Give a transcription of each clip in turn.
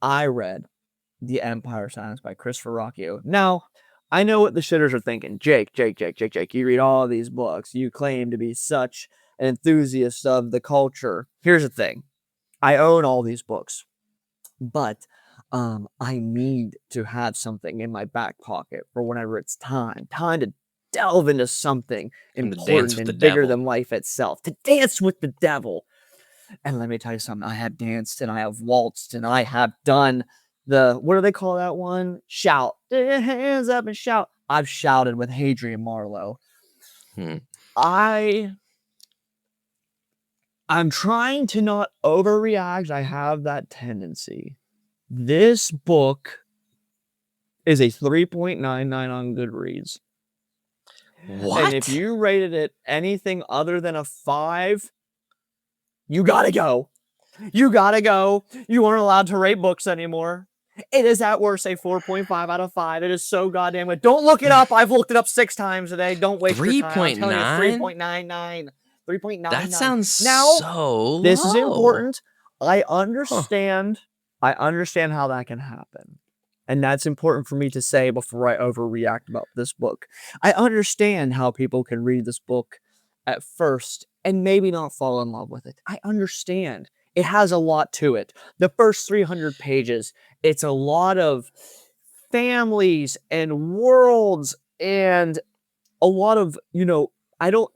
I read The Empire Silence by Christopher Rocchio. Now, I know what the shitters are thinking. Jake, you read all these books. You claim to be such an enthusiast of the culture. Here's the thing. I own all these books, but I need to have something in my back pocket for whenever it's time to delve into something important and bigger than life itself, to dance with the devil. And let me tell you something, I have danced and I have waltzed and I have done what do they call that one? Shout. Hands up and shout. I've shouted with Hadrian Marlowe. I'm trying to not overreact. I have that tendency. This book is a 3.99 on Goodreads. What? And if you rated it anything other than a 5, you gotta go. You gotta go. You aren't allowed to rate books anymore. It is at worst a 4.5 out of 5. It is so goddamn good. Don't look it up. I've looked it up 6 times today. Don't waste your time. I'm telling you, 3.99. 3.99. That sounds now, so low. This is important. I understand. I understand how that can happen. And that's important for me to say before I overreact about this book. I understand how people can read this book at first and maybe not fall in love with it. I understand. It has a lot to it. The first 300 pages, it's a lot of families and worlds and a lot of,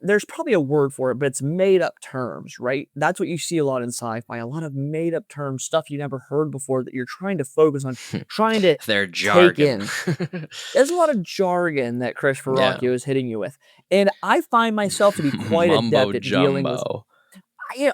there's probably a word for it, but it's made up terms, right? That's what you see a lot in sci-fi, a lot of made up terms, stuff you never heard before that you're trying to focus on, trying to Their jargon. take in. There's a lot of jargon that Christopher Rocchio is hitting you with. And I find myself to be quite adept at dealing with.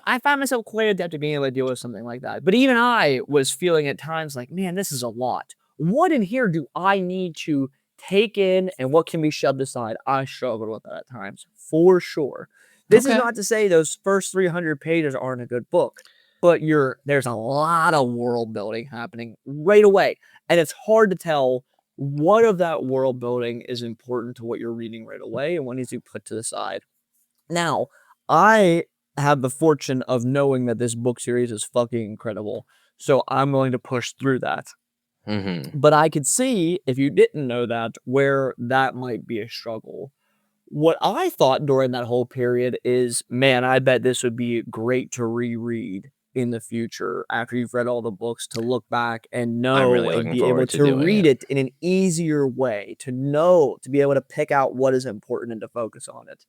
I find myself quite adept at being able to deal with something like that. But even I was feeling at times like, man, this is a lot. What in here do I need to take in and what can be shoved aside? I struggled with that at times, for sure. This is not to say those first 300 pages aren't a good book, but there's a lot of world building happening right away. And it's hard to tell what of that world building is important to what you're reading right away and what needs to be put to the side. Now, I have the fortune of knowing that this book series is fucking incredible. So I'm willing to push through that. Mm-hmm. But I could see, if you didn't know that, where that might be a struggle. What I thought during that whole period is, man, I bet this would be great to reread in the future after you've read all the books, to look back and know and be able to read it in an easier way, to be able to pick out what is important and to focus on it.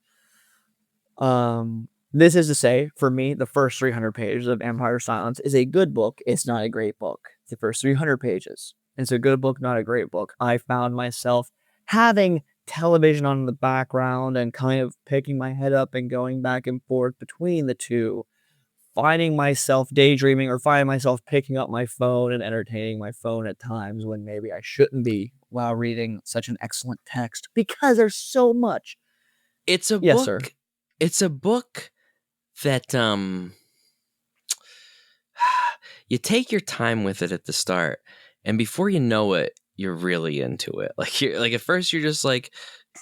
This is to say, for me, the first 300 pages of Empire Silence is a good book. It's not a great book. The first 300 pages. It's a good book, not a great book. I found myself having television on in the background and kind of picking my head up and going back and forth between the two, finding myself daydreaming or finding myself picking up my phone and entertaining my phone at times when maybe I shouldn't be while reading such an excellent text, because there's so much. It's a book. Sir. It's a book that you take your time with it at the start, and before you know it, you're really into it. Like at first you're just like,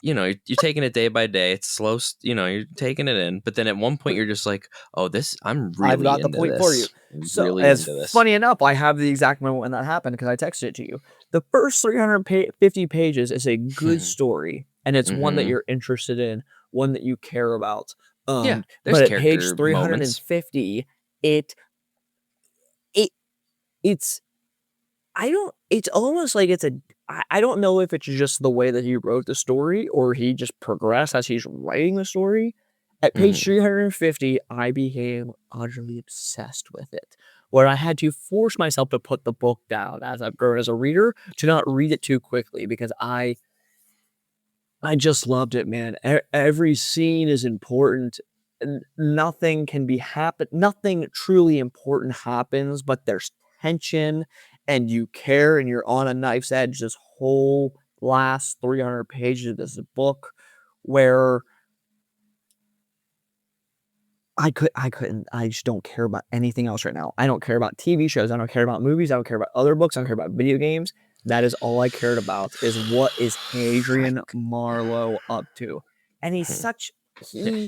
you're taking it day by day. It's slow, you're taking it in, but then at one point you're just like, oh, I'm really I've got into the point this. for you. So really as into this. Funny enough, I have the exact moment when that happened because I texted it to you. The first 350 pages is a good story, and it's one that you're interested in, one that you care about. There's but at page 350, it's almost like I don't know if it's just the way that he wrote the story or he just progressed as he's writing the story. At page 350, I became utterly obsessed with it, where I had to force myself to put the book down as I've grown as a reader, to not read it too quickly, because I just loved it, man. Every scene is important. Nothing truly important happens, but there's tension and you care and you're on a knife's edge this whole last 300 pages of this book, where I just don't care about anything else right now. I don't care about TV shows. I don't care about movies. I don't care about other books. I don't care about video games. That is all I cared about, is what is Hadrian Marlowe up to. And he's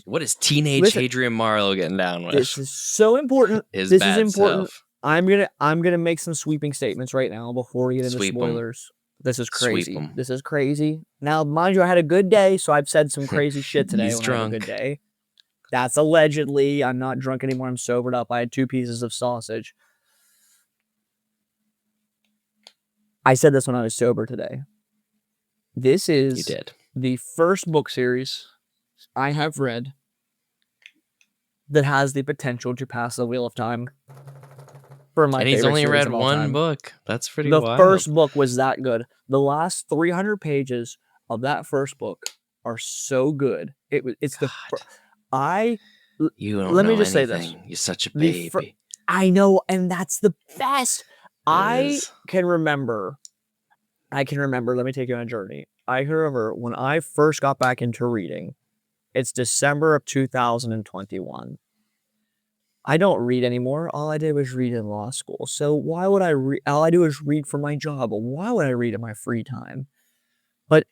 what is teenage Hadrian Marlowe getting down with? This is so important. This is important. I'm gonna make some sweeping statements right now before we get into Sweep 'em. spoilers. This is Sweep crazy. 'em. This is crazy. Now, mind you, I had a good day, so I've said some crazy shit today He's when I have a good drunk. day. That's allegedly. I'm not drunk anymore. I'm sobered up. I had 2 pieces of sausage. I said this when I was sober today. This You is did. the first book series I have read that has the potential to pass the wheel of time for my And he's favorite only series read of all one time. book. That's pretty The wild. first book was that good. The last 300 pages of that first book are so good. It's God. You don't let know me just anything. say this. You're such a baby. I know, and that's the best. I is. can remember. Let me take you on a journey. I can remember when I first got back into reading. It's December of 2021. I don't read anymore. All I did was read in law school. So why would I read? All I do is read for my job. Why would I read in my free time? But,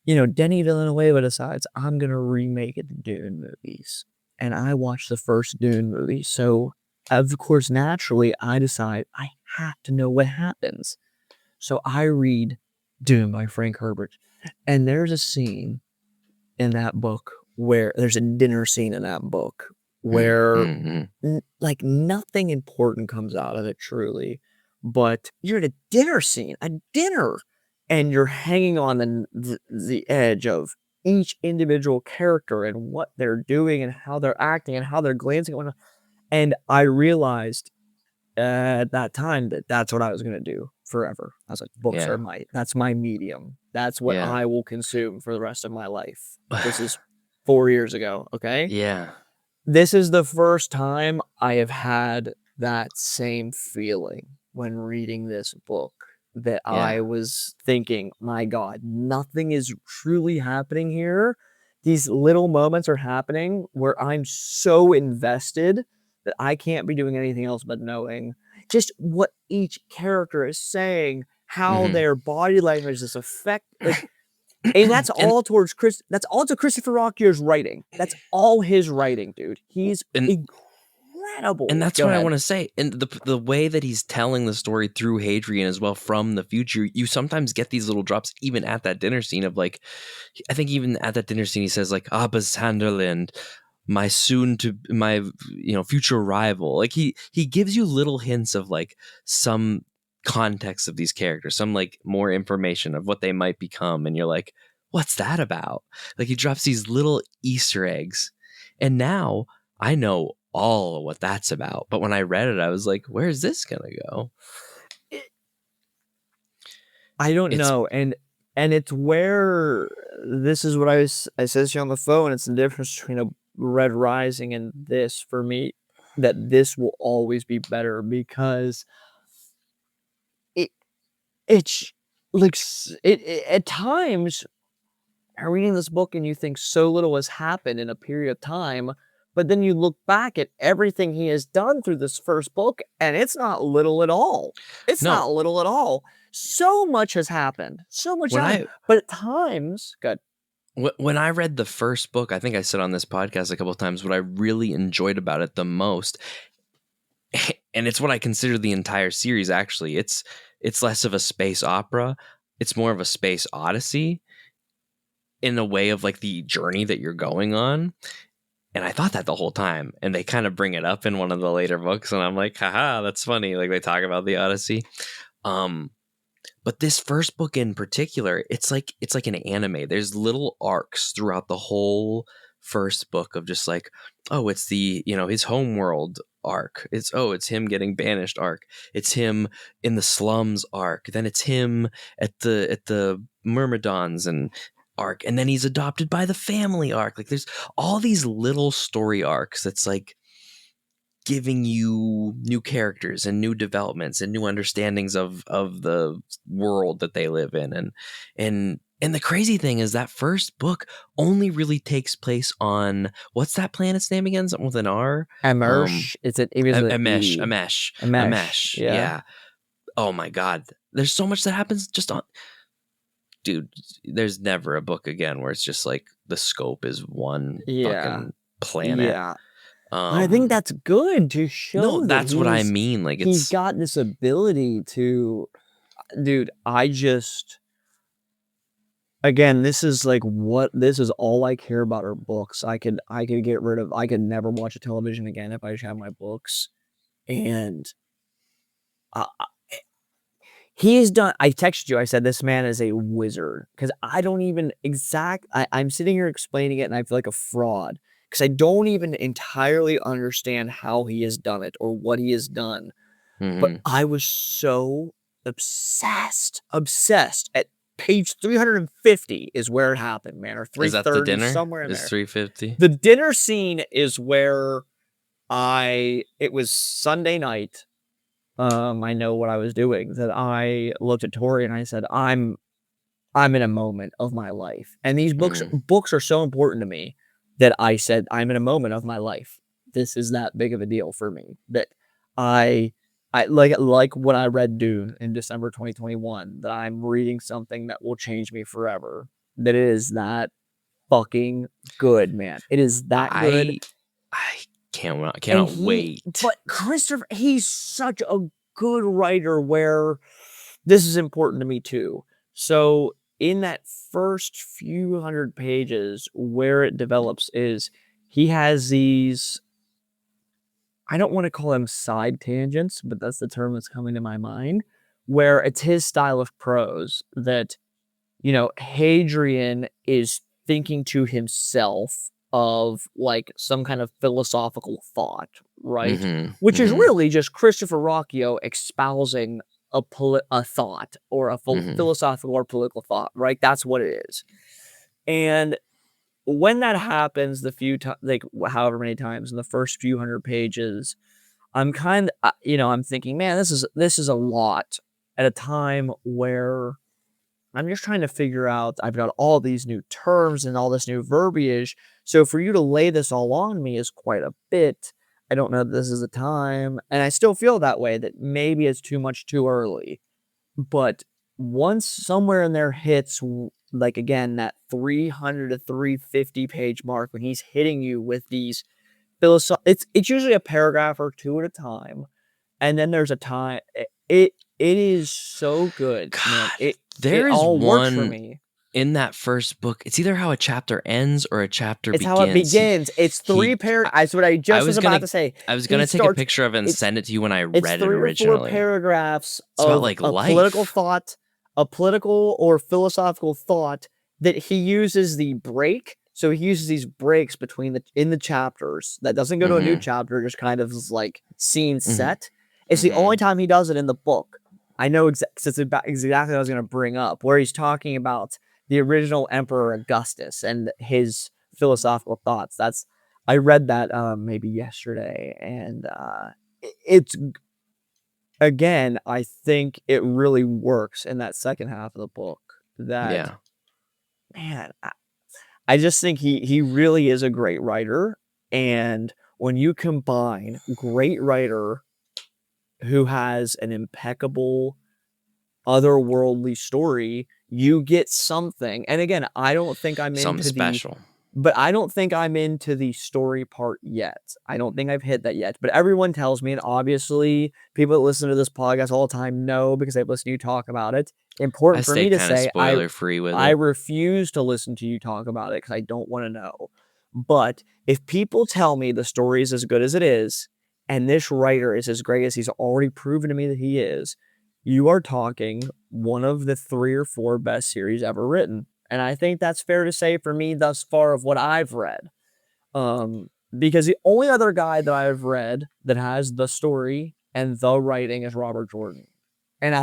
Denny Villeneuve decides I'm going to remake the Dune movies. And I watched the first Dune movie. So, of course, naturally, I decide I have to know what happens. So I read Dune by Frank Herbert. And there's a scene in that book where there's a dinner scene in that book where like nothing important comes out of it truly, but you're at a dinner scene, and you're hanging on the edge of each individual character and what they're doing and how they're acting and how they're glancing at one another. And I realized at that time that's what I was going to do forever. I was like, books are that's my medium. That's what I will consume for the rest of my life. This is 4 years ago. Okay. Yeah. This is the first time I have had that same feeling when reading this book that I was thinking, my God, nothing is truly happening here. These little moments are happening where I'm so invested that I can't be doing anything else but knowing just what each character is saying, how their body language is and that's all towards that's all to Christopher Rockier's writing. That's all his writing, dude. He's incredible. And that's what I want to say. And the way that he's telling the story through Hadrian as well from the future, you sometimes get these little drops even at that dinner scene of like, I think even at that dinner scene he says like Abbas Handerland, my future rival. Like he gives you little hints of like some context of these characters, some like more information of what they might become, and you're like, what's that about? Like he drops these little Easter eggs, and now I know all of what that's about. But when I read it, I was like, where's this gonna go? I don't know, and it's where this is what I said to you on the phone. It's the difference between a Red Rising and this for me, that this will always be better because it's like at times you're reading this book and you think so little has happened in a period of time, but then you look back at everything he has done through this first book and it's not little at all. Not little at all. So much has happened. So much but at times, good. When I read the first book, I think I said on this podcast a couple of times what I really enjoyed about it the most, and it's what I consider the entire series actually. It's less of a space opera. It's more of a space odyssey in a way of like the journey that you're going on. And I thought that the whole time. And they kind of bring it up in one of the later books. And I'm like, haha, that's funny. Like they talk about the Odyssey. But this first book in particular, it's like an anime. There's little arcs throughout the whole first book of just like, oh, it's the, his homeworld arc. It's him getting banished arc. It's him in the slums arc. Then it's him at the Myrmidons and arc. And then he's adopted by the family arc. Like there's all these little story arcs that's like giving you new characters and new developments and new understandings of the world that they live in. And the crazy thing is that first book only really takes place on, what's that planet's name again? Something with an R? Amersh. Amesh. Yeah. Oh my God. There's so much that happens just on, dude, there's never a book again where it's just like the scope is one fucking planet. Yeah. I think that's good to show No, that that's what I mean. Like, he's it's got this ability to, dude. Again, this is all I care about are books. I could never watch a television again if I just had my books. And he's done. I texted you. I said this man is a wizard because I don't even I'm sitting here explaining it, and I feel like a fraud because I don't even entirely understand how he has done it or what he has done. But I was so obsessed at page 350 is where it happened, man, or 330, is that the dinner? Somewhere in is there. 350? The dinner scene is where it was Sunday night. I know what I was doing, that I looked at Tori and I said, I'm in a moment of my life. And these books are so important to me that I said, I'm in a moment of my life. This is that big of a deal for me that I like when I read Dune in December 2021, that I'm reading something that will change me forever. That it is that fucking good, man. It is that good. I cannot wait. But Christopher, he's such a good writer where this is important to me too. So in that first few hundred pages, where it develops is he has these, I don't want to call them side tangents, but that's the term that's coming to my mind, where it's his style of prose that, Hadrian is thinking to himself of like some kind of philosophical thought, right? Which is really just Christopher Rocchio espousing a thought or a philosophical or political thought, right? That's what it is. And when that happens, the few times, like however many times in the first few hundred pages, I'm kind of, I'm thinking, man, this is a lot at a time where I'm just trying to figure out, I've got all these new terms and all this new verbiage. So for you to lay this all on me is quite a bit. I don't know that this is the time. And I still feel that way, that maybe it's too much too early. But once somewhere in there hits, like again, that 300 to 350 page mark, when he's hitting you with these it's usually a paragraph or two at a time. And then there's a time, it is so good, man. God, It all works for me. In that first book, it's either how a chapter ends or a chapter begins. It's how it begins. It's three paragraphs. What I just was about to say. I was going to take a picture of it and send it to you when I read it originally. It's 3 or 4 paragraphs of about like a political thought, a political or philosophical thought that he uses the break. So he uses these breaks in the chapters that doesn't go to a new chapter, just kind of like scene set. It's the only time he does it in the book. I know exactly what I was going to bring up, where he's talking about the original Emperor Augustus and his philosophical thoughts. I read that maybe yesterday, and it's, again, I think it really works in that second half of the book. Man, I just think he really is a great writer, and when you combine great writer who has an impeccable otherworldly story, you get something. And again, I don't think I'm something into special. But I don't think I'm into the story part yet. I don't think I've hit that yet. But everyone tells me, and obviously people that listen to this podcast all the time know because they've listened to you talk about it. Important for me to say, I refuse to listen to you talk about it because I don't want to know. But if people tell me the story is as good as it is, and this writer is as great as he's already proven to me that he is, you are talking one of the 3 or 4 best series ever written. And I think that's fair to say for me thus far of what I've read. Because the only other guy that I've read that has the story and the writing is Robert Jordan. And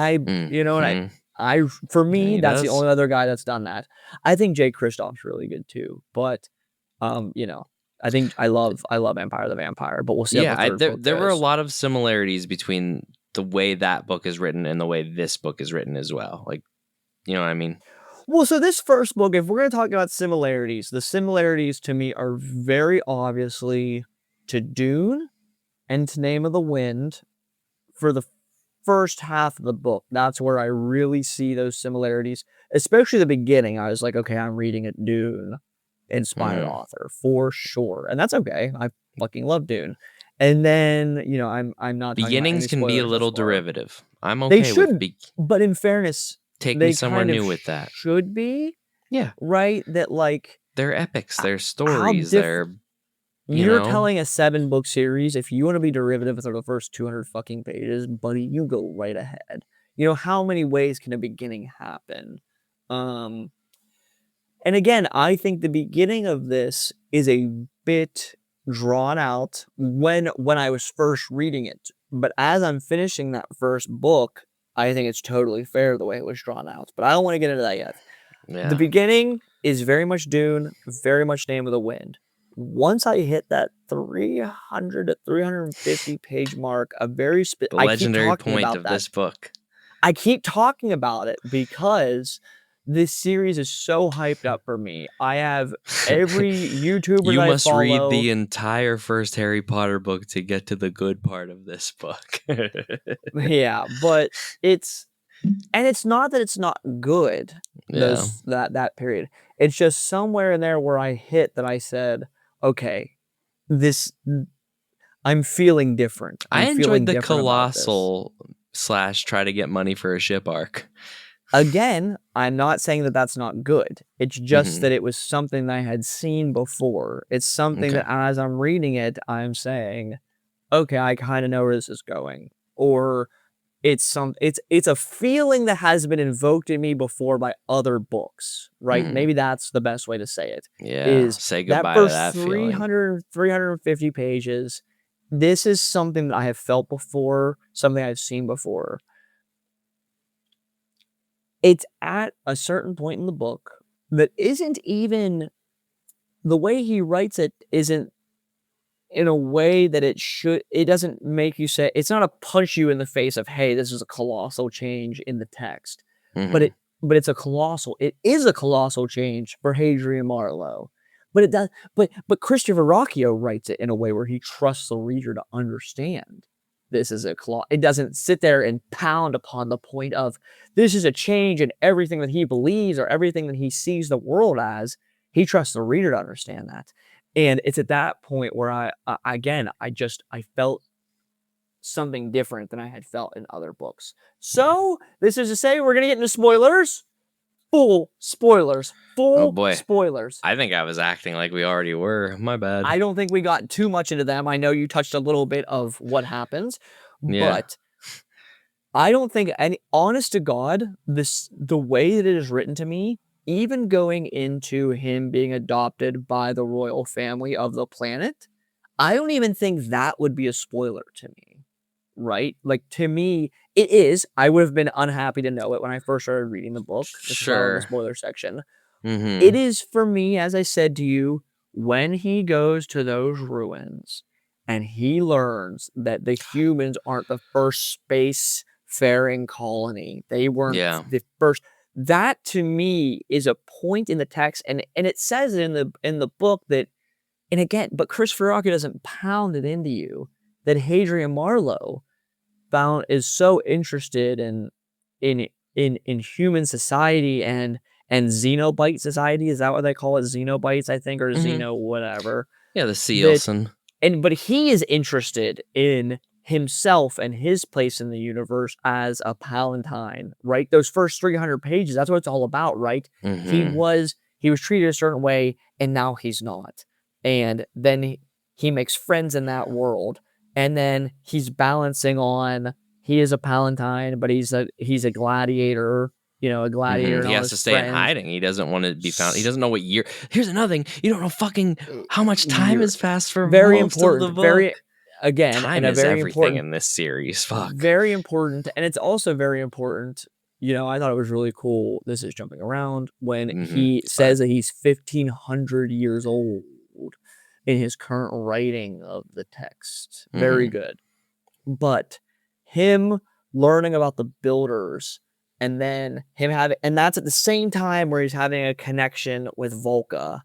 for me, that's the only other guy that's done that. I think Jay Kristoff's really good too. But, I think I love Empire the Vampire, but we'll see. Yeah, there were a lot of similarities between the way that book is written and the way this book is written as well. Like, you know what I mean? Well, so this first book, if we're going to talk about similarities, the similarities to me are very obviously to Dune and to Name of the Wind for the first half of the book. That's where I really see those similarities, especially the beginning. I was like, okay, I'm reading a Dune inspired author for sure. And that's okay. fucking love Dune. And then, I'm not talking about Beginnings any can be a spoilers thus little far. derivative. I'm They okay with should, but in fairness, take me they somewhere kind of new with that. should be. Yeah. Right? That, like... They're epics. They're how stories. different... They're, You're telling a 7-book series, if you want to be derivative for the first 200 fucking pages, buddy, you go right ahead. How many ways can a beginning happen? And again, I think the beginning of this is a bit drawn out when I was first reading it. But as I'm finishing that first book, I think it's totally fair the way it was drawn out. But I don't want to get into that yet. Yeah. The beginning is very much Dune, very much Name of the Wind. Once I hit that 300 to 350 page mark, the legendary point of this book. I keep talking about it because this series is so hyped up for me. I have every YouTuber you that must I follow, read the entire first Harry Potter book to get to the good part of this book. Yeah, but it's not that it's not good. Yeah. That period. It's just somewhere in there where I hit that I said, okay, I'm feeling different. I enjoyed the colossal / try to get money for a ship arc. Again, I'm not saying that that's not good. It's just that it was something that I had seen before. It's something that as I'm reading it, I'm saying, okay, I kind of know where this is going. Or it's a feeling that has been invoked in me before by other books, right? Maybe that's the best way to say it. Yeah, is say goodbye that first to that 350 pages. This is something that I have felt before, something I've seen before. It's at a certain point in the book that isn't even... the way he writes it isn't in a way that it doesn't make you say... it's not a punch you in the face of, hey, this is a colossal change in the text. But it is a colossal change for Hadrian Marlowe. But it does, but Christopher Verrocchio writes it in a way where he trusts the reader to understand this is it doesn't sit there and pound upon the point of this is a change in everything that he believes or everything that he sees the world as. He trusts the reader to understand that. And it's at that point where I felt something different than I had felt in other books. So this is to say we're going to get into spoilers. Full spoilers. Spoilers. I think I was acting like we already were. My bad. I don't think we got too much into them. I know you touched a little bit of what happens, but I don't think honest to God, the way that it is written to me, even going into him being adopted by the royal family of the planet, I don't even think that would be a spoiler to me, right? Like, to me, it is. I would have been unhappy to know it when I first started reading the book. Sure. In the spoiler section. It is for me, as I said to you, when he goes to those ruins and he learns that the humans aren't the first space-faring colony. They weren't the first. That to me is a point in the text, and it says in the book that, and again, but Chris Verrocchio doesn't pound it into you that Hadrian Marlowe is so interested in human society and Xenobite society. Is that what they call it? Xenobites, I think, or Xeno whatever. Yeah, the Sealson. But he is interested in himself and his place in the universe as a Palatine, right? Those first 300 pages, that's what it's all about, right? He was treated a certain way, and now he's not. And then he makes friends in that world, and then he's balancing on, he is a Palatine, but he's a gladiator, a gladiator. And he has to stay in hiding. He doesn't want to be found. He doesn't know what year. Here's another thing. You don't know fucking how much time has passed for very most important. Of the book. Again, time is very everything in this series. Fuck. Very important. And it's also very important. I thought it was really cool. This is jumping around when he says that he's 1,500 years old in his current writing of the text. Very good. But him learning about the builders and then and that's at the same time where he's having a connection with Volca.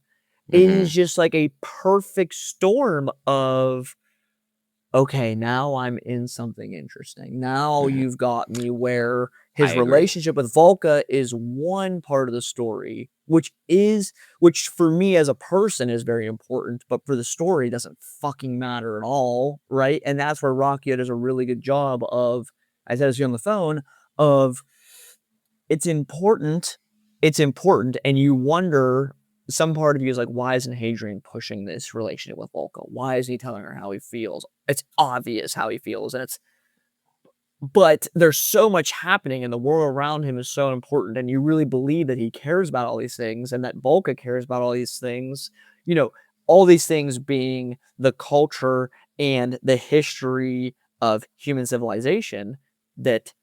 It is just like a perfect storm of, okay, now I'm in something interesting. Now you've got me where his relationship with Volca is one part of the story, which for me as a person is very important, but for the story doesn't fucking matter at all, right? And that's where Rocky does a really good job of, I said this on the phone, of it's important, and you wonder, some part of you is like, why isn't Hadrian pushing this relationship with Volka? Why is he telling her how he feels? It's obvious how he feels, and but there's so much happening and the world around him is so important, and you really believe that he cares about all these things and that Volka cares about all these things, all these things being the culture and the history of human civilization, that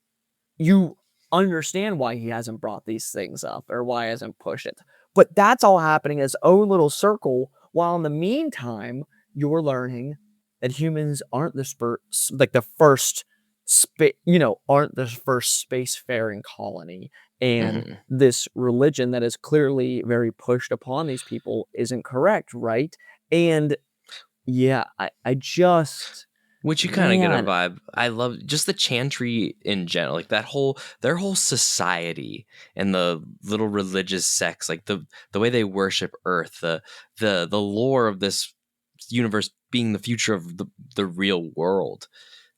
you understand why he hasn't brought these things up or why he hasn't pushed it. But that's all happening in its own little circle, while in the meantime, you're learning that humans aren't the first aren't the first spacefaring colony. And this religion that is clearly very pushed upon these people isn't correct, right? And yeah, I just... Which you kind of get a vibe. I love just the chantry in general, like their whole society and the little religious sects, like the way they worship Earth, the lore of this universe being the future of the real world,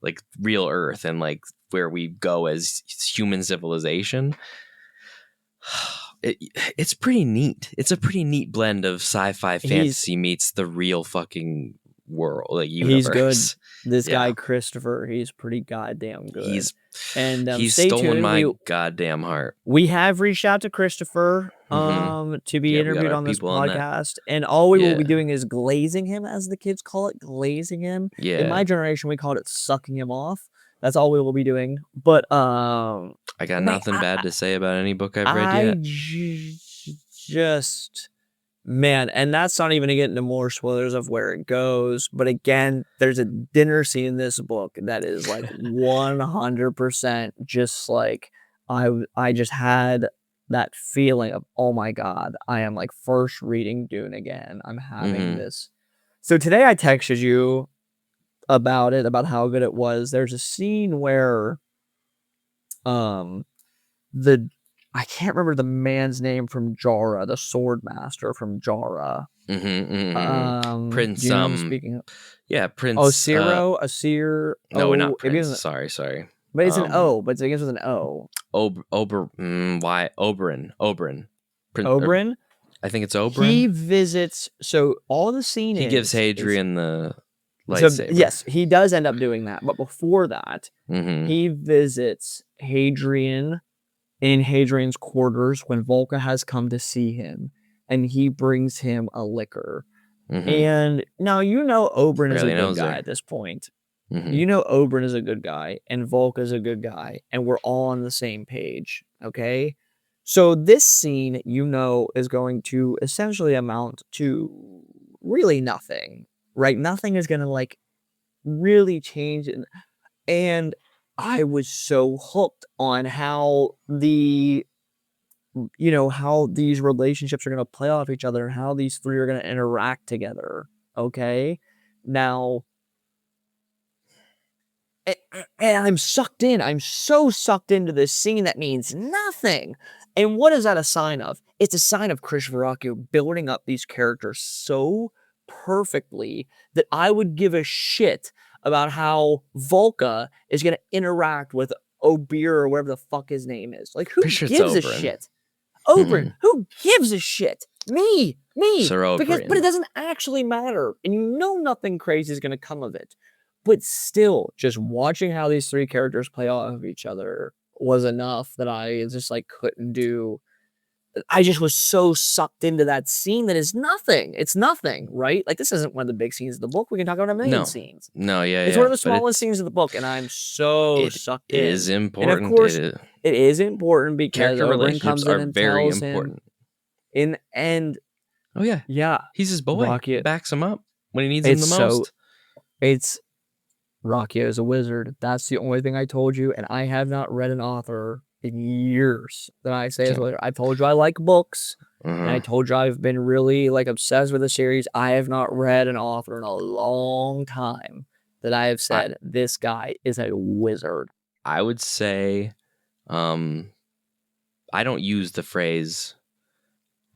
like real Earth, and like where we go as human civilization. It's pretty neat. It's a pretty neat blend of sci-fi fantasy meets the real fucking world, like universe. He's good. This guy Christopher, he's pretty goddamn good. He's stay stolen tuned. my goddamn heart. We have reached out to Christopher to be interviewed on this podcast, and all we will be doing is glazing him, as the kids call it, glazing him. Yeah. In my generation, we called it sucking him off. That's all we will be doing. But I got nothing bad to say about any book I've read yet. Man, and that's not even to get into more spoilers of where it goes. But again, there's a dinner scene in this book that is like 100% just like, I just had that feeling of, oh my God, I am like first reading Dune again. I'm having this. So today I texted you about it, about how good it was. There's a scene where I can't remember the man's name from Jara, the sword master from Jara. Prince. Do you know I'm speaking of? Yeah, Prince. Asir. No, not Prince. Sorry. But it's an O. But it begins with an O. Why Oberyn? Oberyn. I think it's Oberyn. He visits. So all the scene he gives Hadrian the lightsaber. So, yes, he does end up doing that. But before that, he visits Hadrian in Hadrian's quarters when Volka has come to see him, and he brings him a liquor. And now Oberyn is a good guy at this point. Oberyn is a good guy, and Volka is a good guy, and we're all on the same page, okay? So this scene, is going to essentially amount to really nothing, right? Nothing is going to, like, really change. And I was so hooked on how how these relationships are going to play off each other and how these three are going to interact together. Okay. Now, and I'm sucked in. I'm so sucked into this scene that means nothing. And what is that a sign of? It's a sign of Chris Verrocchio building up these characters so perfectly that I would give a shit about how Volka is going to interact with Obeer or whatever the fuck his name is. Like, who gives a shit? Oberyn. Who gives a shit? Me. Sir Oberyn. But it doesn't actually matter. And nothing crazy is going to come of it. But still, just watching how these three characters play off of each other was enough that I just like couldn't do. I just was so sucked into that scene that is nothing. It's nothing, right? Like, this isn't one of the big scenes of the book. We can talk about a million scenes. No, yeah, it's one of the smallest scenes of the book, and I'm so sucked in. It is important. And of course, it is important because Oberyn comes in and very tells important. Him. And oh yeah, he's his boy. Rocky backs him up when he needs him the most. Rocky is a wizard. That's the only thing I told you, and I have not read an author in years that I say is a wizard. I told you I like books, and I told you I've been really like obsessed with the series. I have not read an author in a long time that I have said this guy is a wizard. I would say, I don't use the phrase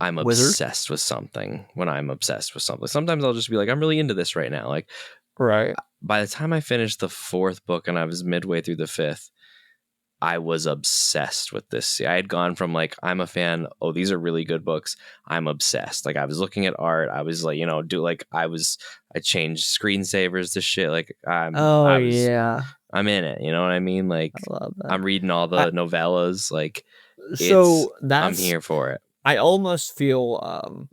I'm Wizard? obsessed with something. When I'm obsessed with something, sometimes I'll just be like, I'm really into this right now. Like, right. By the time I finished the 4th book and I was midway through the 5th, I was obsessed with this. I had gone from like, I'm a fan. Oh, these are really good books. I'm obsessed. Like I was looking at art. I was like, I changed screensavers to shit. Like Oh yeah, I'm in it. You know what I mean? Like I love that. I'm reading all the novellas. Like So I'm here for it. I almost feel,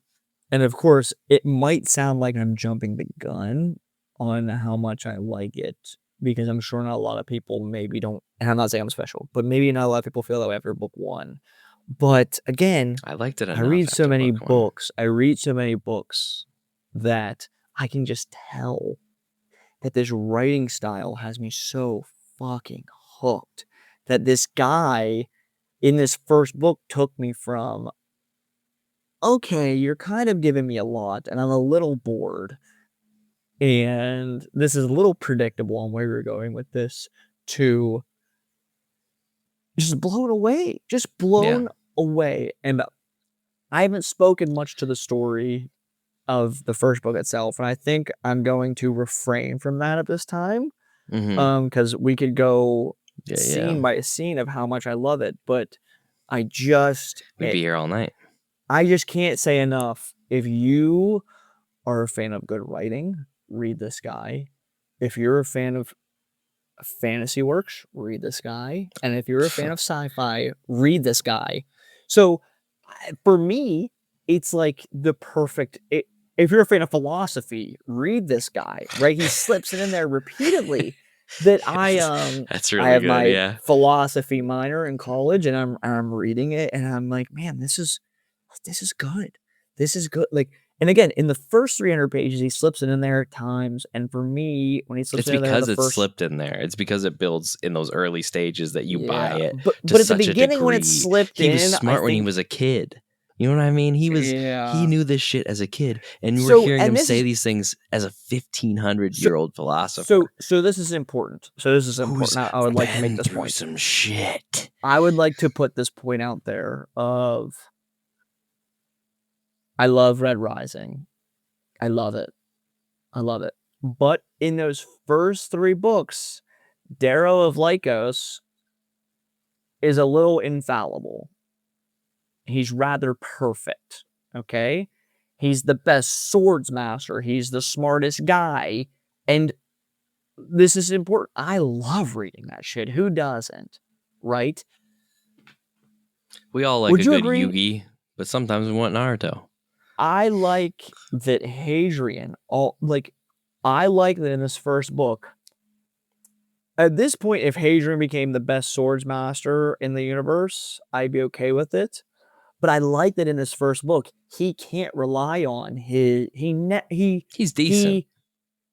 and of course, it might sound like I'm jumping the gun on how much I like it, because I'm sure not a lot of people maybe don't, and I'm not saying I'm special, but maybe not a lot of people feel that way after book 1. But again, I liked it I enough read so after many book 1. books. I read so many books that I can just tell that this writing style has me so fucking hooked that this guy in this first book took me from, okay, you're kind of giving me a lot and I'm a little bored, and this is a little predictable on where you're going with this, to just blown away. Just blown away. And I haven't spoken much to the story of the first book itself, and I think I'm going to refrain from that at this time. Because we could go scene by scene of how much I love it, but we'd be here all night. I just can't say enough. If you are a fan of good writing, read this guy. If you're a fan of fantasy works, read this guy. And if you're a fan of sci-fi, read this guy. So for me, it's like the perfect... if you're a fan of philosophy, read this guy, right? He slips it in there repeatedly. That That's really I have good, my philosophy minor in college, and I'm reading it, and I'm like, man, this is good. This is good. Like, and again, in the first 300 pages, he slips it in there at times, and for me, when he slips it in there, slipped in there. It's because it builds in those early stages that you buy it. But at the beginning, when it slipped in, he was smart when he was a kid. You know what I mean? He knew this shit as a kid, and we're hearing him say these things as a 1,500-year-old philosopher. So this is important. I would like to make this point. Some shit. I would like to put this point out there of, I love Red Rising. I love it. But in those first 3 books, Darrow of Lycos is a little infallible. He's rather perfect, okay? He's the best swords master. He's the smartest guy. And this is important. I love reading that shit. Who doesn't? Right? We all like a good Yugi, but sometimes we want Naruto. I like that Hadrian, I like that in this first book, at this point, if Hadrian became the best swords master in the universe, I'd be okay with it. But I like that in this first book, he can't rely on he's decent.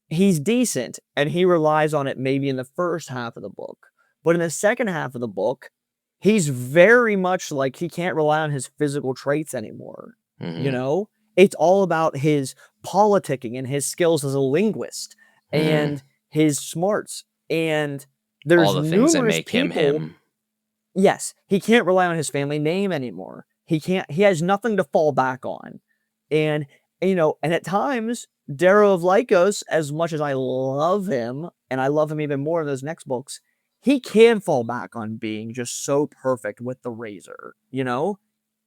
He's decent, and he relies on it maybe in the first half of the book. But in the second half of the book, he's very much like he can't rely on his physical traits anymore. You know? It's all about his politicking and his skills as a linguist and his smarts. And there's all the things that make him. Yes, he can't rely on his family name anymore. He has nothing to fall back on. And, and at times, Darrow of Lycos, as much as I love him, and I love him even more in those next books, he can fall back on being just so perfect with the razor, And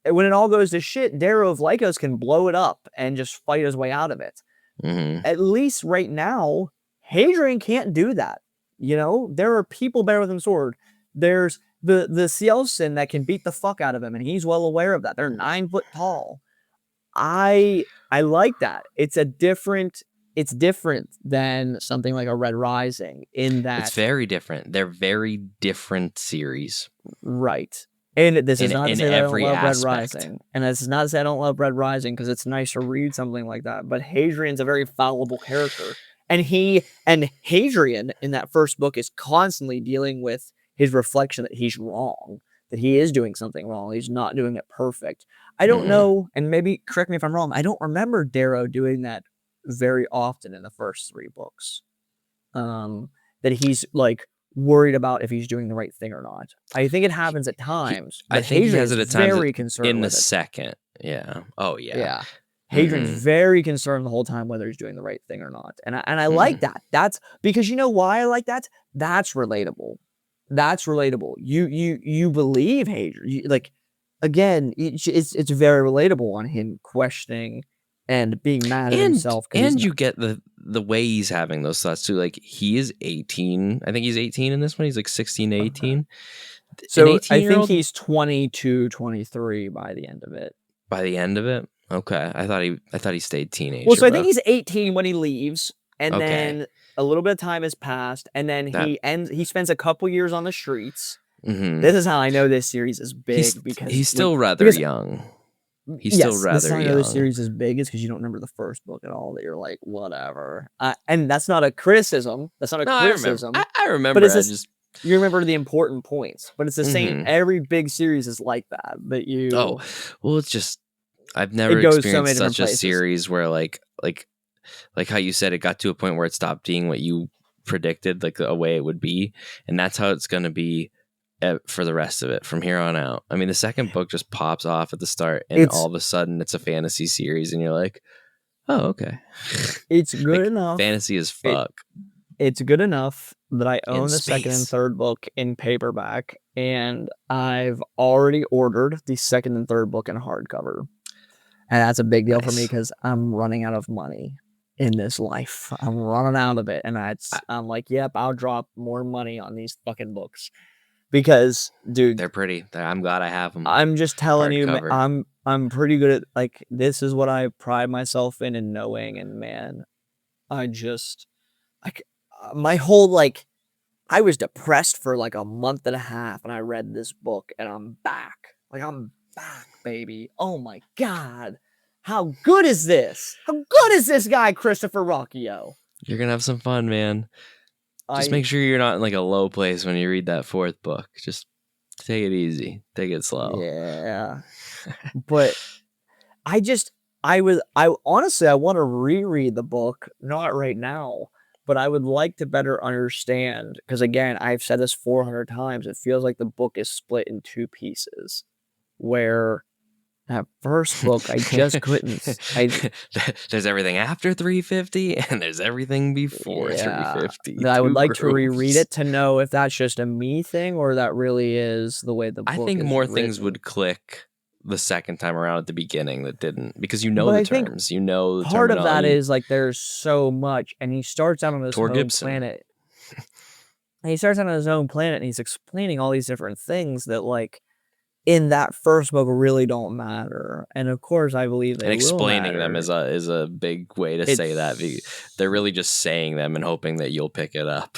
when it all goes to shit, Darrow of Lycos can blow it up and just fight his way out of it. At least right now, Hadrian can't do that. There are people better with him sword. There's the Cielsen that can beat the fuck out of him, and he's well aware of that. They're 9 foot tall. I like that. It's different than something like a Red Rising in that it's very different. They're very different series. Right. And this is not to say that I don't love Red Rising. And this is not to say I don't love Red Rising, because it's nice to read something like that. But Hadrian's a very fallible character. And Hadrian in that first book is constantly dealing with his reflection that he's wrong, that he is doing something wrong. He's not doing it perfect. I don't know, and maybe correct me if I'm wrong, I don't remember Darrow doing that very often in the first 3 books. That he's like worried about if he's doing the right thing or not. I think it happens at times. I think he has it at times very concerned in the with it. second. Yeah. Oh yeah. Yeah. Hadrian's very concerned the whole time whether he's doing the right thing or not. And I like that. That's because you know why I like that? That's relatable. That's relatable. You believe Hadrian. Like again, it's very relatable on him questioning and being mad at himself. And you get the way he's having those thoughts too. Like he is 18. I think he's 18 in this one. He's like 16 to 18. So I think he's 22, 23 by the end of it. By the end of it? Okay. I thought he stayed teenager. Well, so I think he's 18 when he leaves, and then a little bit of time has passed, and then he spends a couple years on the streets. This is how I know this series is big because he's still rather young. He's still rather young. This is how I know this series is big is because you don't remember the first book at all. That you're like, whatever. And that's not a criticism. That's not a criticism. I remember. But you remember the important points. But it's the same. Every big series is like that. But you. Oh, well, it's just I've never experienced such a series where like how you said, it got to a point where it stopped being what you predicted, like a way it would be, and that's how it's going to be for the rest of it from here on out. I mean, the second book just pops off at the start, and all of a sudden it's a fantasy series, and you're like, oh, okay. It's good enough. Fantasy as fuck. It's good enough that I own the second and third book in paperback, and I've already ordered the second and third book in hardcover. And that's a big deal for me because I'm running out of money in this life. I'm running out of it. And I'm like, yep, I'll drop more money on these fucking books. Because, dude, they're pretty. I'm glad I have them. I'm just telling you, I'm pretty good at, like, this is what I pride myself in knowing. And man, my whole, like, I was depressed for like a month and a half and I read this book and I'm back. Like, I'm back, baby. Oh my God. How good is this? How good is this guy, Christopher Rocchio? You're going to have some fun, man. Just make sure you're not in like a low place when you read that fourth book. Just take it easy. Take it slow. Yeah. But I honestly, I want to reread the book, not right now, but I would like to better understand, because again, I've said this 400 times, it feels like the book is split in two pieces, where that first book, I just couldn't. There's everything after 350, and there's everything before 350. I would like to reread it to know if that's just a me thing or that really is the way the book is. I think more things would click the second time around at the beginning that didn't, because you know the terms. You know the part of that is like there's so much, and he starts out on his own planet. And he starts out on his own planet, and he's explaining all these different things that, like, in that first book really don't matter. And of course I believe they will explaining matter. them is a big way to say that. They're really just saying them and hoping that you'll pick it up.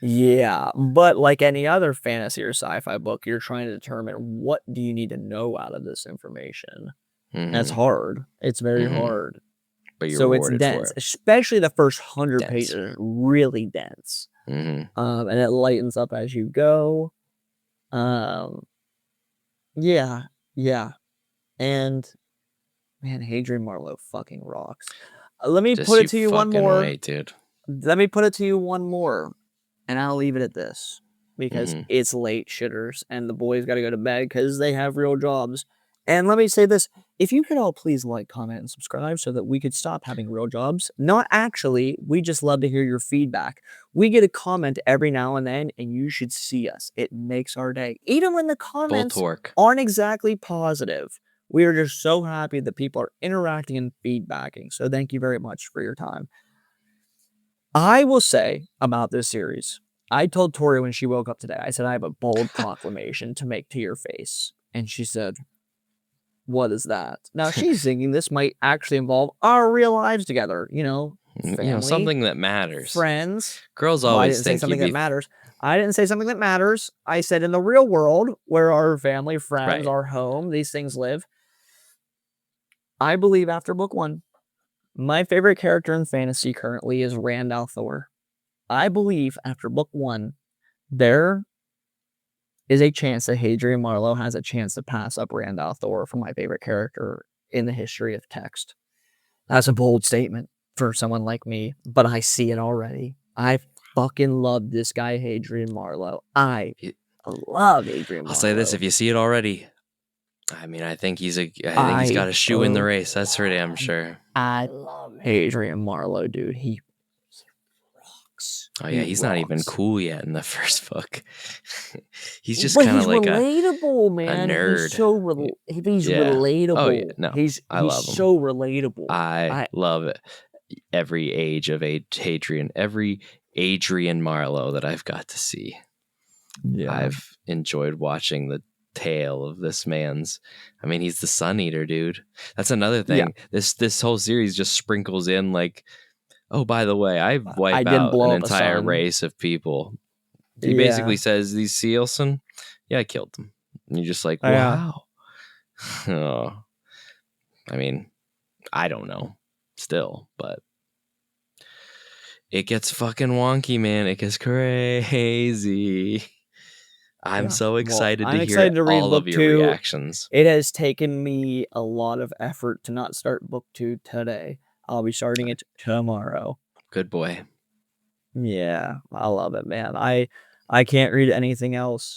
Yeah, but like any other fantasy or sci-fi book, you're trying to determine what do you need to know out of this information. That's hard. It's very hard. But you're rewarded it's dense, for it. Especially the first 100 pages are really dense. And it lightens up as you go. Yeah. And man, Hadrian Marlowe fucking rocks. Let me put it to you one more. Dude. Let me put it to you one more, and I'll leave it at this because it's late, shitters, and the boys got to go to bed because they have real jobs. And let me say this: if you could all please like, comment, and subscribe so that we could stop having real jobs. Not actually, we just love to hear your feedback. We get a comment every now and then, and you should see us. It makes our day. Even when the comments aren't exactly positive, we are just so happy that people are interacting and feedbacking. So thank you very much for your time. I will say about this series, I told Tori when she woke up today, I said, I have a bold proclamation to make to your face. And she said, what is that? Now she's thinking this might actually involve our real lives together, family, something that matters. Friends. Girls always think something that matters. I didn't say something that matters. I said in the real world where our family, friends, our home, these things live. I believe after book 1, my favorite character in fantasy currently is Rand al'Thor. I believe after book 1, there is a chance that Hadrian Marlowe has a chance to pass up Rand al'Thor for my favorite character in the history of text. That's a bold statement for someone like me, but I see it already. I fucking love this guy, Hadrian Marlowe. I love Hadrian Marlowe. I'll say this, if you see it already, I mean, I think he's got a shoe in the race. That's for damn sure. I love Adrian Marlowe, dude. He rocks. Oh yeah, he's not even cool yet in the first book. He's just kind of like relatable, man. A nerd. He's so he's relatable. Oh yeah, no, he's love him. So relatable. I love it. Every age of Adrian, every Adrian Marlowe that I've got to see. Yeah, I've enjoyed watching the tale of this man's. I mean, he's the Sun Eater, dude. That's another thing. Yeah. This whole series just sprinkles in like, oh, by the way, I've wiped out an entire race of people. He basically says, these Sealson, yeah, I killed them. And you're just like, wow. Oh. I mean, I don't know still, but it gets fucking wonky, man. It gets crazy. I'm so excited to hear all of your reactions. It has taken me a lot of effort to not start book 2 today. I'll be starting it tomorrow. Good boy. Yeah, I love it, man. I can't read anything else.